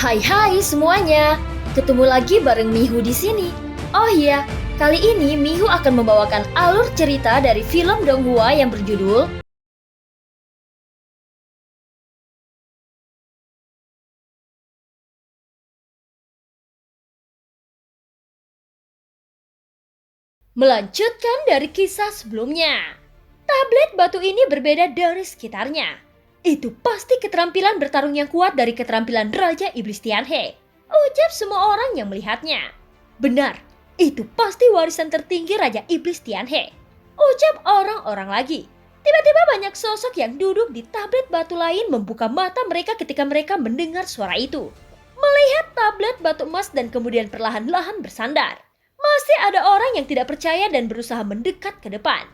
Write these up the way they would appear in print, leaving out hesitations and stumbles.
Hai semuanya, ketemu lagi bareng Mihu di sini. Oh iya, kali ini Mihu akan membawakan alur cerita dari film Donghua yang berjudul melanjutkan dari kisah sebelumnya. Tablet batu ini berbeda dari sekitarnya. Itu pasti keterampilan bertarung yang kuat dari keterampilan Raja Iblis Tianhe. Ucap semua orang yang melihatnya. Benar, itu pasti warisan tertinggi Raja Iblis Tianhe. Ucap orang-orang lagi. Tiba-tiba banyak sosok yang duduk di tablet batu lain membuka mata mereka ketika mereka mendengar suara itu. Melihat tablet batu emas dan kemudian perlahan-lahan bersandar. Masih ada orang yang tidak percaya dan berusaha mendekat ke depan.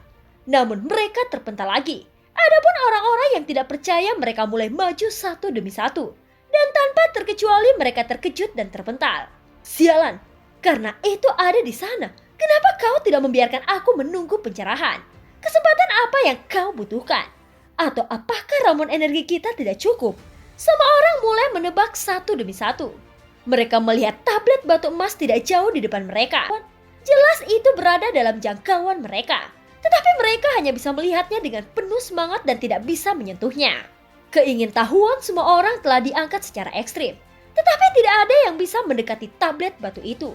Namun mereka terpental lagi. Adapun orang-orang yang tidak percaya mereka mulai maju satu demi satu. Dan tanpa terkecuali mereka terkejut dan terpental. Sialan, karena itu ada di sana. Kenapa kau tidak membiarkan aku menunggu pencerahan? Kesempatan apa yang kau butuhkan? Atau apakah ramuan energi kita tidak cukup? Semua orang mulai menebak satu demi satu. Mereka melihat tablet batu emas tidak jauh di depan mereka. Jelas itu berada dalam jangkauan mereka. Tetapi mereka hanya bisa melihatnya dengan penuh semangat dan tidak bisa menyentuhnya. Keingintahuan semua orang telah diangkat secara ekstrim. Tetapi tidak ada yang bisa mendekati tablet batu itu.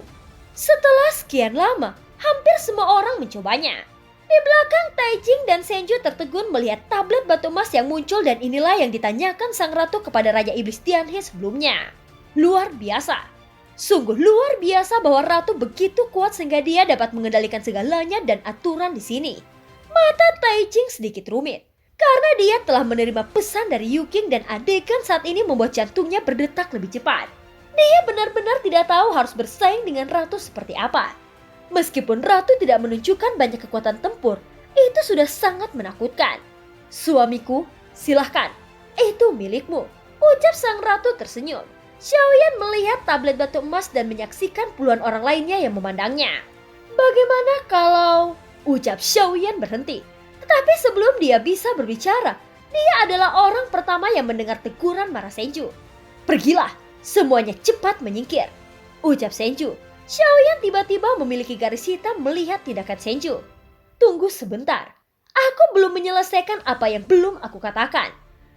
Setelah sekian lama, hampir semua orang mencobanya. Di belakang Taijing dan Senju tertegun melihat tablet batu emas yang muncul dan inilah yang ditanyakan sang ratu kepada Raja Iblis Tianhe sebelumnya. Luar biasa. Sungguh luar biasa bahwa ratu begitu kuat sehingga dia dapat mengendalikan segalanya dan aturan di sini. Mata Taijing sedikit rumit karena dia telah menerima pesan dari Yuking dan adegan saat ini membuat jantungnya berdetak lebih cepat. Dia benar-benar tidak tahu harus bersaing dengan ratu seperti apa. Meskipun ratu tidak menunjukkan banyak kekuatan tempur, itu sudah sangat menakutkan. Suamiku, silahkan, itu milikmu, ucap sang ratu tersenyum. Xiaoyan melihat tablet batu emas dan menyaksikan puluhan orang lainnya yang memandangnya. Bagaimana kalau... ucap Xiaoyan berhenti. Tetapi sebelum dia bisa berbicara, dia adalah orang pertama yang mendengar teguran marah Senju. Pergilah, semuanya cepat menyingkir, ucap Senju. Xiaoyan tiba-tiba memiliki garis hitam melihat tindakan Senju. Tunggu sebentar, aku belum menyelesaikan apa yang belum aku katakan.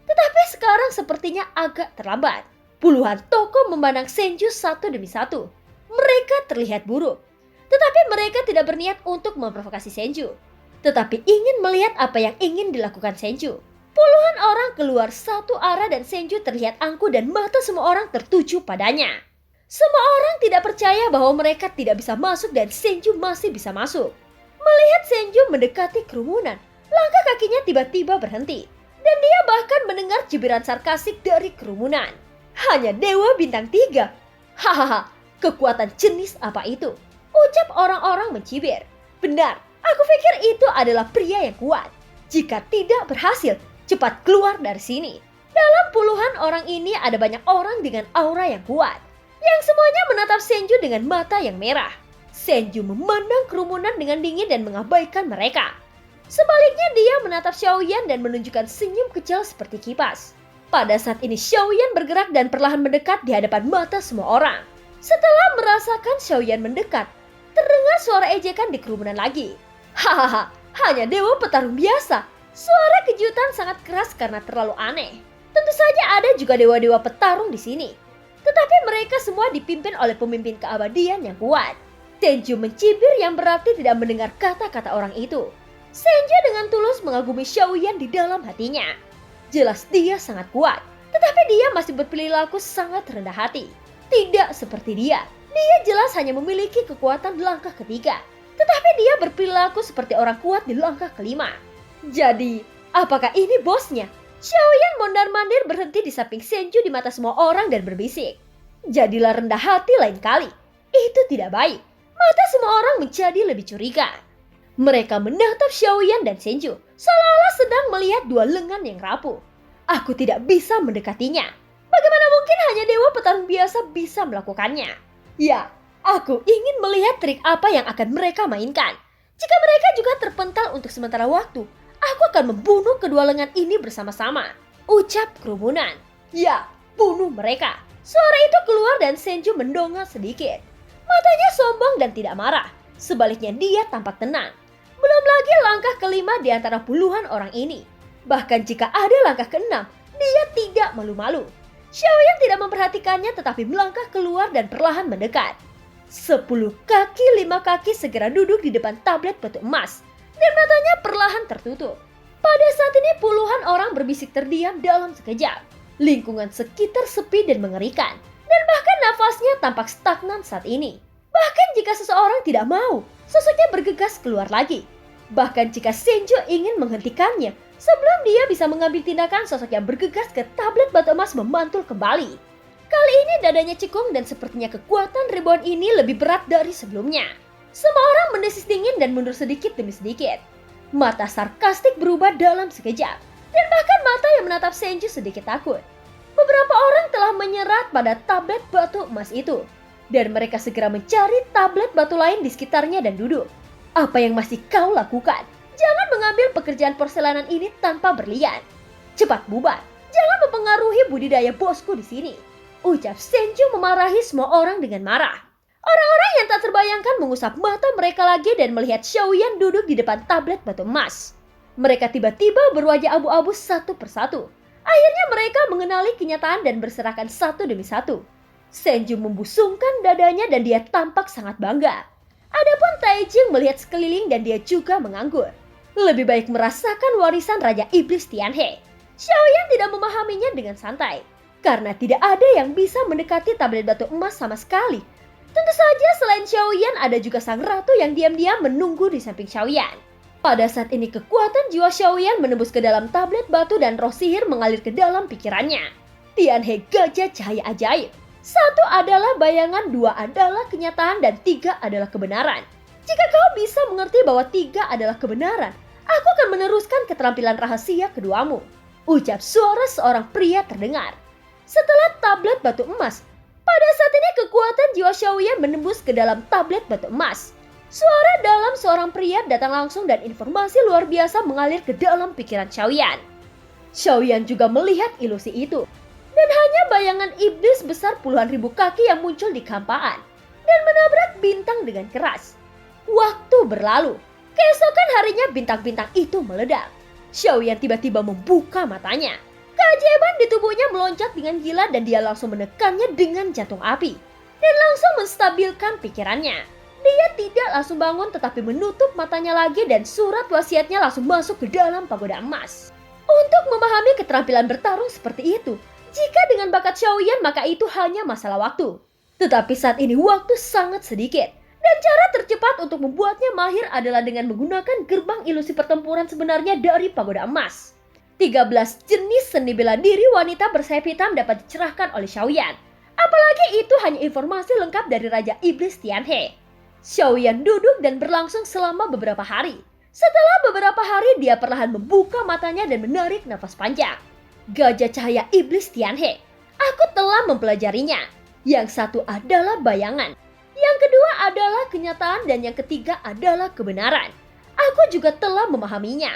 Tetapi sekarang sepertinya agak terlambat. Puluhan tokoh memandang Senju satu demi satu. Mereka terlihat buruk. Tetapi mereka tidak berniat untuk memprovokasi Senju. Tetapi ingin melihat apa yang ingin dilakukan Senju. Puluhan orang keluar satu arah dan Senju terlihat angkuh dan mata semua orang tertuju padanya. Semua orang tidak percaya bahwa mereka tidak bisa masuk dan Senju masih bisa masuk. Melihat Senju mendekati kerumunan, langkah kakinya tiba-tiba berhenti. Dan dia bahkan mendengar cibiran sarkasik dari kerumunan. Hanya Dewa Bintang 3. Hahaha, kekuatan jenis apa itu? Ucap orang-orang mencibir. Benar, aku pikir itu adalah pria yang kuat. Jika tidak berhasil, cepat keluar dari sini. Dalam puluhan orang ini ada banyak orang dengan aura yang kuat. Yang semuanya menatap Senju dengan mata yang merah. Senju memandang kerumunan dengan dingin dan mengabaikan mereka. Sebaliknya dia menatap Xiaoyan dan menunjukkan senyum kecil seperti kipas. Pada saat ini Xiaoyan bergerak dan perlahan mendekat di hadapan mata semua orang. Setelah merasakan Xiaoyan mendekat, terdengar suara ejekan di kerumunan lagi. Hahaha, hanya dewa petarung biasa. Suara kejutan sangat keras karena terlalu aneh. Tentu saja ada juga dewa-dewa petarung di sini. Tetapi mereka semua dipimpin oleh pemimpin keabadian yang kuat. Senju mencibir yang berarti tidak mendengar kata-kata orang itu. Senju dengan tulus mengagumi Xiaoyan di dalam hatinya. Jelas dia sangat kuat, tetapi dia masih berperilaku sangat rendah hati. Tidak seperti dia jelas hanya memiliki kekuatan langkah ketiga. Tetapi dia berperilaku seperti orang kuat di langkah kelima. Jadi, apakah ini bosnya? Xiaoyan mondar-mandir berhenti di samping Senju di mata semua orang dan berbisik. Jadilah rendah hati lain kali. Itu tidak baik. Mata semua orang menjadi lebih curiga. Mereka menatap Xiaoyan dan Senju seolah-olah sedang melihat dua lengan yang rapuh. Aku tidak bisa mendekatinya. Bagaimana mungkin hanya dewa petarung biasa bisa melakukannya? Ya, aku ingin melihat trik apa yang akan mereka mainkan. Jika mereka juga terpental untuk sementara waktu, aku akan membunuh kedua lengan ini bersama-sama. Ucap kerumunan. Ya, bunuh mereka. Suara itu keluar dan Senju mendongak sedikit. Matanya sombong dan tidak marah. Sebaliknya dia tampak tenang. Belum lagi langkah kelima di antara puluhan orang ini. Bahkan jika ada langkah keenam, dia tidak malu-malu. Xiaoyan tidak memperhatikannya tetapi melangkah keluar dan perlahan mendekat. 10 kaki 5 kaki segera duduk di depan tablet batu emas. Dan matanya perlahan tertutup. Pada saat ini puluhan orang berbisik terdiam dalam sekejap. Lingkungan sekitar sepi dan mengerikan. Dan bahkan nafasnya tampak stagnan saat ini. Bahkan jika seseorang tidak mau, sosoknya bergegas keluar lagi. Bahkan jika Senju ingin menghentikannya, sebelum dia bisa mengambil tindakan, sosoknya bergegas ke tablet batu emas memantul kembali. Kali ini dadanya cekung dan sepertinya kekuatan ribuan ini lebih berat dari sebelumnya. Semua orang mendesis dingin dan mundur sedikit demi sedikit. Mata sarkastik berubah dalam sekejap. Dan bahkan mata yang menatap Senju sedikit takut. Beberapa orang telah menyerat pada tablet batu emas itu. Dan mereka segera mencari tablet batu lain di sekitarnya dan duduk. Apa yang masih kau lakukan? Jangan mengambil pekerjaan porselenan ini tanpa berlian. Cepat bubar. Jangan mempengaruhi budidaya bosku di sini. Ucap Senju memarahi semua orang dengan marah. Orang-orang yang tak terbayangkan mengusap mata mereka lagi dan melihat Xiaoyan duduk di depan tablet batu emas. Mereka tiba-tiba berwajah abu-abu satu persatu. Akhirnya mereka mengenali kenyataan dan berserahkan satu demi satu. Senju membusungkan dadanya dan dia tampak sangat bangga. Adapun Taijing melihat sekeliling dan dia juga menganggur. Lebih baik merasakan warisan Raja Iblis Tianhe. Xiaoyan tidak memahaminya dengan santai. Karena tidak ada yang bisa mendekati tablet batu emas sama sekali. Tentu saja selain Xiaoyan ada juga sang ratu yang diam-diam menunggu di samping Xiaoyan. Pada saat ini kekuatan jiwa Xiaoyan menembus ke dalam tablet batu dan roh sihir mengalir ke dalam pikirannya. Tianhe gajah cahaya ajaib. 1 adalah bayangan, 2 adalah kenyataan, dan 3 adalah kebenaran. Jika kau bisa mengerti bahwa 3 adalah kebenaran, aku akan meneruskan keterampilan rahasia keduamu. Ucap suara seorang pria terdengar. Setelah tablet batu emas, pada saat ini kekuatan jiwa Xiaoyan menembus ke dalam tablet batu emas. Suara dalam seorang pria datang langsung dan informasi luar biasa mengalir ke dalam pikiran Xiaoyan. Xiaoyan juga melihat ilusi itu. Dan hanya bayangan iblis besar puluhan ribu kaki yang muncul di kampaan. Dan menabrak bintang dengan keras. Waktu berlalu. Keesokan harinya bintang-bintang itu meledak. Xiaoyan tiba-tiba membuka matanya. Keajaiban di tubuhnya melonjak dengan gila dan dia langsung menekannya dengan jantung api. Dan langsung menstabilkan pikirannya. Dia tidak langsung bangun tetapi menutup matanya lagi dan surat wasiatnya langsung masuk ke dalam pagoda emas. Untuk memahami keterampilan bertarung seperti itu, jika dengan bakat Xiaoyan maka itu hanya masalah waktu. Tetapi saat ini waktu sangat sedikit. Dan cara tercepat untuk membuatnya mahir adalah dengan menggunakan gerbang ilusi pertempuran sebenarnya dari pagoda emas. 13 jenis seni bela diri wanita bersayap hitam dapat dicerahkan oleh Xiaoyan. Apalagi itu hanya informasi lengkap dari Raja Iblis Tianhe. Xiaoyan duduk dan berlangsung selama beberapa hari. Setelah beberapa hari dia perlahan membuka matanya dan menarik nafas panjang. Gajah cahaya iblis Tianhe. Aku telah mempelajarinya. Yang satu adalah bayangan. Yang kedua adalah kenyataan dan yang ketiga adalah kebenaran. Aku juga telah memahaminya.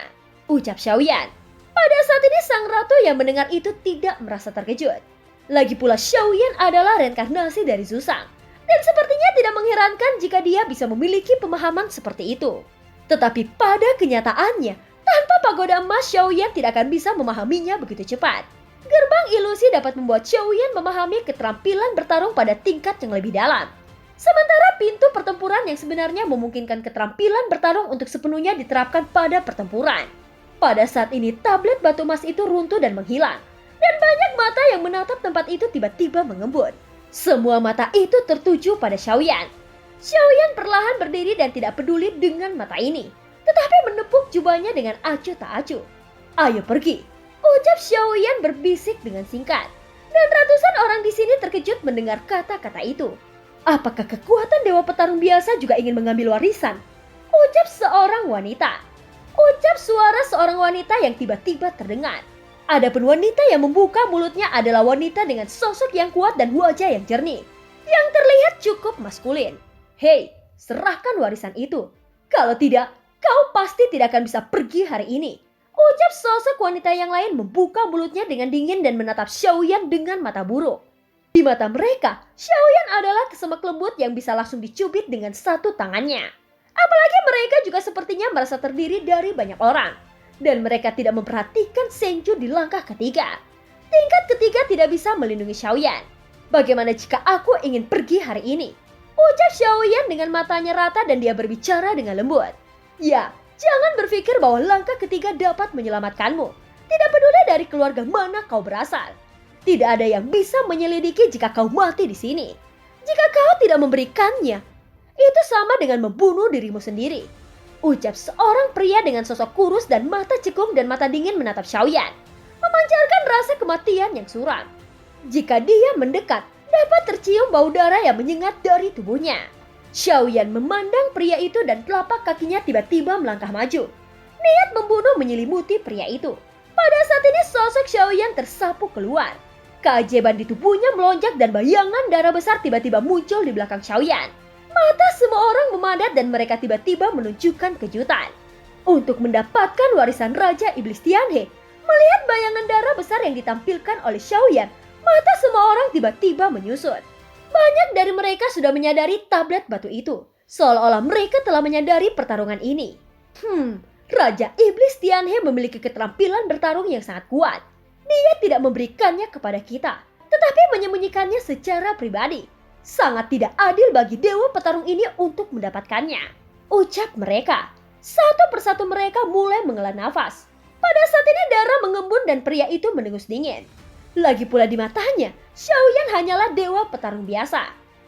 Ucap Xiaoyan. Pada saat ini sang ratu yang mendengar itu tidak merasa terkejut. Lagi pula Xiaoyan adalah reinkarnasi dari Zuzang. Dan sepertinya tidak mengherankan jika dia bisa memiliki pemahaman seperti itu. Tetapi pada kenyataannya, tanpa pagoda emas Xiaoyan tidak akan bisa memahaminya begitu cepat. Gerbang ilusi dapat membuat Xiaoyan memahami keterampilan bertarung pada tingkat yang lebih dalam. Sementara pintu pertempuran yang sebenarnya memungkinkan keterampilan bertarung untuk sepenuhnya diterapkan pada pertempuran. Pada saat ini tablet batu emas itu runtuh dan menghilang. Dan banyak mata yang menatap tempat itu tiba-tiba mengembun. Semua mata itu tertuju pada Xiaoyan. Xiaoyan perlahan berdiri dan tidak peduli dengan mata ini. Tetapi menepuk jubahnya dengan acuh tak acuh. Ayo pergi, ucap Xiaoyan berbisik dengan singkat. Dan ratusan orang di sini terkejut mendengar kata-kata itu. Apakah kekuatan dewa petarung biasa juga ingin mengambil warisan? Ucap seorang wanita. Ucap suara seorang wanita yang tiba-tiba terdengar. Adapun wanita yang membuka mulutnya adalah wanita dengan sosok yang kuat dan wajah yang jernih. Yang terlihat cukup maskulin. Hei, serahkan warisan itu. Kalau tidak, kau pasti tidak akan bisa pergi hari ini. Ucap sosok wanita yang lain membuka mulutnya dengan dingin dan menatap Xiaoyan dengan mata buruk. Di mata mereka, Xiaoyan adalah kesemak lembut yang bisa langsung dicubit dengan satu tangannya. Apalagi mereka juga sepertinya merasa terdiri dari banyak orang. Dan mereka tidak memperhatikan Senju di langkah ketiga. Tingkat ketiga tidak bisa melindungi Xiaoyan. Bagaimana jika aku ingin pergi hari ini? Ucap Xiaoyan dengan matanya rata dan dia berbicara dengan lembut. Ya, jangan berpikir bahwa langkah ketiga dapat menyelamatkanmu. Tidak peduli dari keluarga mana kau berasal. Tidak ada yang bisa menyelidiki jika kau mati di sini. Jika kau tidak memberikannya, itu sama dengan membunuh dirimu sendiri. Ucap seorang pria dengan sosok kurus dan mata cekung dan mata dingin menatap Xiaoyan, memancarkan rasa kematian yang suram. Jika dia mendekat, dapat tercium bau darah yang menyengat dari tubuhnya. Xiaoyan memandang pria itu dan telapak kakinya tiba-tiba melangkah maju. Niat membunuh menyelimuti pria itu. Pada saat ini sosok Xiaoyan tersapu keluar. Keajaiban di tubuhnya melonjak dan bayangan darah besar tiba-tiba muncul di belakang Xiaoyan. Mata semua orang memadat dan mereka tiba-tiba menunjukkan kejutan. Untuk mendapatkan warisan Raja Iblis Tianhe, melihat bayangan darah besar yang ditampilkan oleh Xiaoyan, mata semua orang tiba-tiba menyusut. Banyak dari mereka sudah menyadari tablet batu itu, seolah-olah mereka telah menyadari pertarungan ini. Raja Iblis Tianhe memiliki keterampilan bertarung yang sangat kuat. Dia tidak memberikannya kepada kita, tetapi menyembunyikannya secara pribadi. Sangat tidak adil bagi dewa petarung ini untuk mendapatkannya. Ucap mereka. Satu persatu mereka mulai menghela nafas. Pada saat ini darah mengembun dan pria itu mendengus dingin. Lagi pula di matanya, Xiaoyan hanyalah dewa petarung biasa.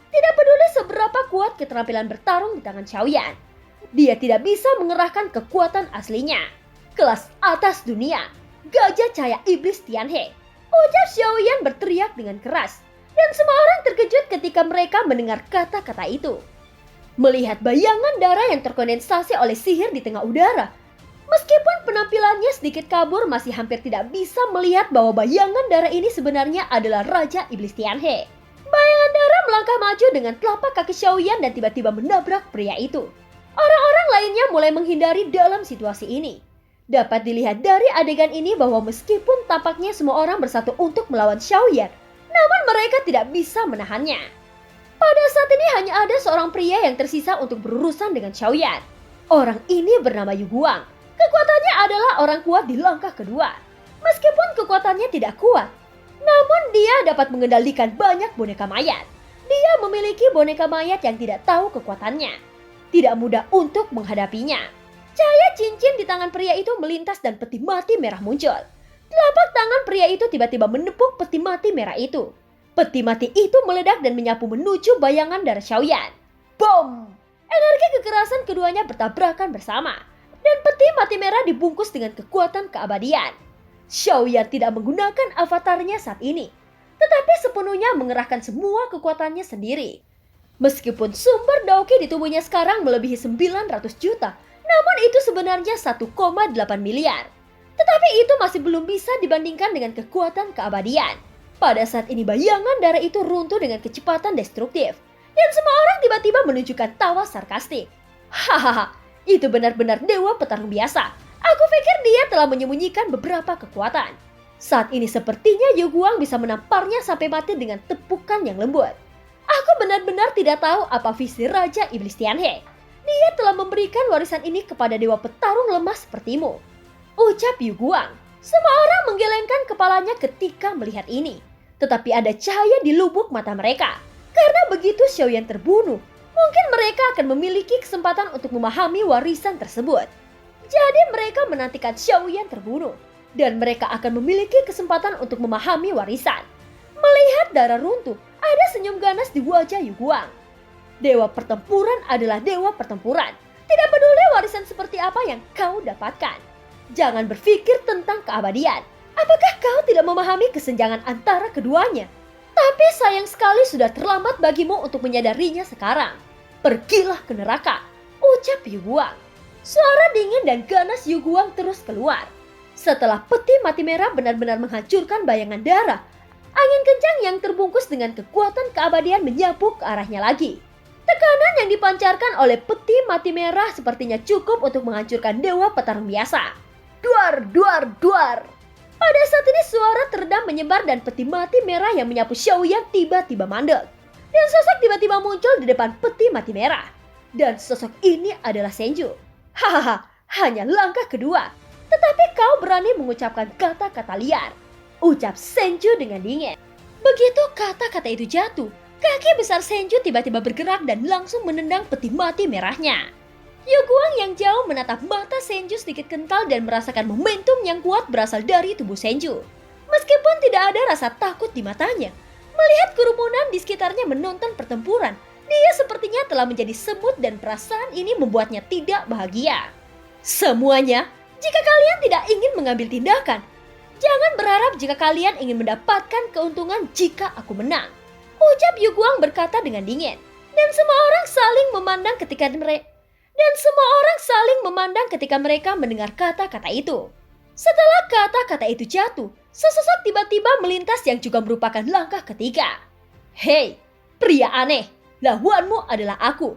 Tidak peduli seberapa kuat keterampilan bertarung di tangan Xiaoyan, dia tidak bisa mengerahkan kekuatan aslinya. Kelas atas dunia, gajah cahaya iblis Tianhe. Ucap Xiaoyan berteriak dengan keras, dan semua orang terkejut ketika mereka mendengar kata-kata itu. Melihat bayangan darah yang terkondensasi oleh sihir di tengah udara, meskipun penampilannya sedikit kabur, masih hampir tidak bisa melihat bahwa bayangan darah ini sebenarnya adalah Raja Iblis Tianhe. Bayangan darah melangkah maju dengan telapak kaki Xiaoyan dan tiba-tiba menabrak pria itu. Orang-orang lainnya mulai menghindari dalam situasi ini. Dapat dilihat dari adegan ini bahwa meskipun tampaknya semua orang bersatu untuk melawan Xiaoyan, namun mereka tidak bisa menahannya. Pada saat ini hanya ada seorang pria yang tersisa untuk berurusan dengan Xiaoyan. Orang ini bernama Yu Guang. Kekuatannya adalah orang kuat di langkah kedua. Meskipun kekuatannya tidak kuat, namun dia dapat mengendalikan banyak boneka mayat. Dia memiliki boneka mayat yang tidak tahu kekuatannya. Tidak mudah untuk menghadapinya. Cahaya cincin di tangan pria itu melintas dan peti mati merah muncul. Telapak tangan pria itu tiba-tiba menepuk peti mati merah itu. Peti mati itu meledak dan menyapu menuju bayangan darah Xiaoyan. Bom! Energi kekerasan keduanya bertabrakan bersama. Dan peti mati merah dibungkus dengan kekuatan keabadian. Xiaoyan tidak menggunakan avatarnya saat ini, tetapi sepenuhnya mengerahkan semua kekuatannya sendiri. Meskipun sumber Daoki di tubuhnya sekarang melebihi 900 juta, namun itu sebenarnya 1,8 miliar. Tetapi itu masih belum bisa dibandingkan dengan kekuatan keabadian. Pada saat ini bayangan darah itu runtuh dengan kecepatan destruktif. Dan semua orang tiba-tiba menunjukkan tawa sarkastik. Hahaha, itu benar-benar dewa petarung biasa. Aku pikir dia telah menyembunyikan beberapa kekuatan. Saat ini sepertinya Yu Guang bisa menamparnya sampai mati dengan tepukan yang lembut. Aku benar-benar tidak tahu apa visi Raja Iblis Tianhe. Dia telah memberikan warisan ini kepada dewa petarung lemah sepertimu. Ucap Yu Guang. Semua orang menggelengkan kepalanya ketika melihat ini. Tetapi ada cahaya di lubuk mata mereka. Karena begitu Xiaoyan terbunuh, mungkin mereka akan memiliki kesempatan untuk memahami warisan tersebut. Jadi mereka menantikan Xiaoyan terbunuh. Dan mereka akan memiliki kesempatan untuk memahami warisan. Melihat darah runtuh, ada senyum ganas di wajah Yu Guang. Dewa pertempuran adalah dewa pertempuran. Tidak peduli warisan seperti apa yang kau dapatkan. Jangan berpikir tentang keabadian. Apakah kau tidak memahami kesenjangan antara keduanya? Tapi sayang sekali sudah terlambat bagimu untuk menyadarinya sekarang. Pergilah ke neraka, ucap Yu Guang. Suara dingin dan ganas Yu Guang terus keluar. Setelah peti mati merah benar-benar menghancurkan bayangan darah, angin kencang yang terbungkus dengan kekuatan keabadian menyapu ke arahnya lagi. Tekanan yang dipancarkan oleh peti mati merah sepertinya cukup untuk menghancurkan dewa petarung biasa. Duar, duar, duar. Pada saat ini suara teredam menyebar dan peti mati merah yang menyapu Xiaoyan tiba-tiba mandek. Dan sosok tiba-tiba muncul di depan peti mati merah. Dan sosok ini adalah Senju. Hahaha, hanya langkah kedua. Tetapi kau berani mengucapkan kata-kata liar. Ucap Senju dengan dingin. Begitu kata-kata itu jatuh, kaki besar Senju tiba-tiba bergerak dan langsung menendang peti mati merahnya. Yuguang yang jauh menatap mata Senju sedikit kental dan merasakan momentum yang kuat berasal dari tubuh Senju. Meskipun tidak ada rasa takut di matanya, melihat kerumunan di sekitarnya menonton pertempuran, dia sepertinya telah menjadi semut dan perasaan ini membuatnya tidak bahagia. Semuanya, jika kalian tidak ingin mengambil tindakan, jangan berharap jika kalian ingin mendapatkan keuntungan jika aku menang. Ucap Yuguang berkata dengan dingin, dan semua orang saling memandang ketika mereka mendengar kata-kata itu. Setelah kata-kata itu jatuh, sesosok tiba-tiba melintas yang juga merupakan langkah ketiga. Hei, pria aneh, lawanmu adalah aku.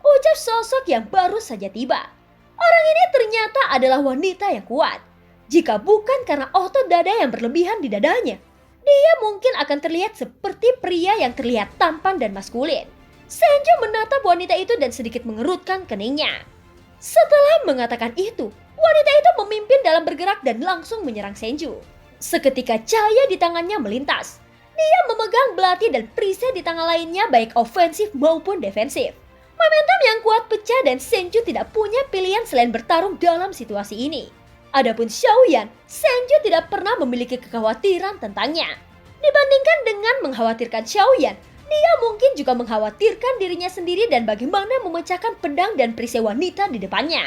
Ucap sosok yang baru saja tiba. Orang ini ternyata adalah wanita yang kuat. Jika bukan karena otot dada yang berlebihan di dadanya, dia mungkin akan terlihat seperti pria yang terlihat tampan dan maskulin. Senju menatap wanita itu dan sedikit mengerutkan keningnya. Setelah mengatakan itu, wanita itu memimpin dalam bergerak dan langsung menyerang Senju. Seketika cahaya di tangannya melintas. Dia memegang belati dan perisai di tangan lainnya baik ofensif maupun defensif. Momentum yang kuat pecah dan Senju tidak punya pilihan selain bertarung dalam situasi ini. Adapun Xiaoyan, Senju tidak pernah memiliki kekhawatiran tentangnya. Dibandingkan dengan mengkhawatirkan Xiaoyan, dia mungkin juga mengkhawatirkan dirinya sendiri dan bagaimana memecahkan pedang dan perisai wanita di depannya.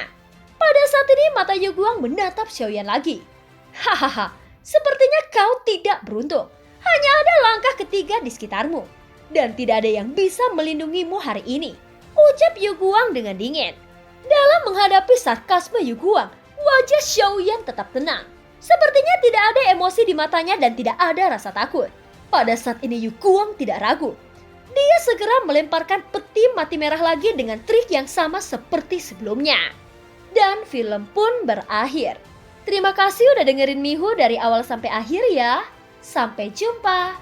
Pada saat ini mata Yuguang menatap Xiaoyan lagi. Hahaha, sepertinya kau tidak beruntung. Hanya ada langkah ketiga di sekitarmu. Dan tidak ada yang bisa melindungimu hari ini. Ucap Yuguang dengan dingin. Dalam menghadapi sarkasme Yuguang, wajah Xiaoyan tetap tenang. Sepertinya tidak ada emosi di matanya dan tidak ada rasa takut. Pada saat ini Yuguang tidak ragu. Dia segera melemparkan peti mati merah lagi dengan trik yang sama seperti sebelumnya. Dan film pun berakhir. Terima kasih udah dengerin Mihu dari awal sampai akhir ya. Sampai jumpa.